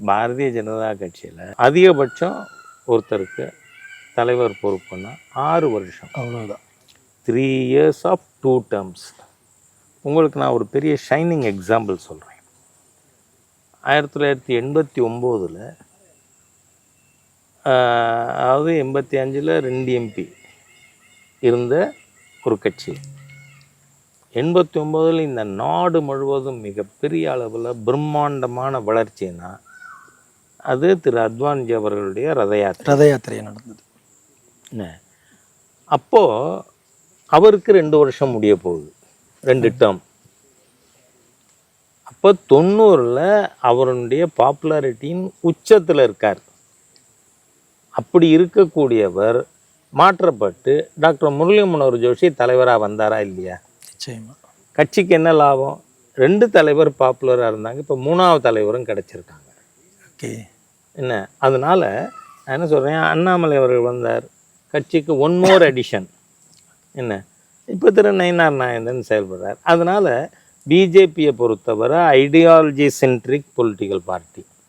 பாரதிய ஜனதா கட்சியில் அதிகபட்சம் ஒருத்தருக்கு தலைவர் பொறுப்புன்னா 6 வருஷம், அவ்வளோதான். 3 years ஆஃப் 2 terms. உங்களுக்கு நான் ஒரு பெரிய ஷைனிங் எக்ஸாம்பிள் சொல்கிறேன். 1989 அதாவது 85 2 MP இருந்த ஒரு கட்சி 89 இந்த நாடு முழுவதும் மிகப்பெரிய அளவில் பிரம்மாண்டமான வளர்ச்சின்னா அது திரு அத்வானிஜி அவர்களுடைய ரத யாத்திரை நடந்தது. அப்போது அவருக்கு 2 வருஷம் முடிய போகுது, 2 term. அப்போ 90 அவருடைய பாப்புலாரிட்டியின் உச்சத்தில் இருக்கார். அப்படி இருக்கக்கூடியவர் மாற்றப்பட்டு டாக்டர் முரளி மனோகர் ஜோஷி தலைவராக வந்தாரா இல்லையா? நிச்சயமா. கட்சிக்கு என்ன லாபம்? 2 தலைவர் பாப்புலராக இருந்தாங்க, இப்போ 3ஆவது தலைவரும் கிடச்சிருக்காங்க. ஓகே, என்ன அதனால் நான் என்ன சொல்கிறேன், அண்ணாமலை அவர்கள் வந்தார், கட்சிக்கு 1 more addition. என்ன இப்போ திரு நயினார் நாகேந்திரன் செயல்படுறார். அதனால் பிஜேபியை பொறுத்தவரை ஐடியாலஜி சென்ட்ரிக் பொலிட்டிக்கல் பார்ட்டி.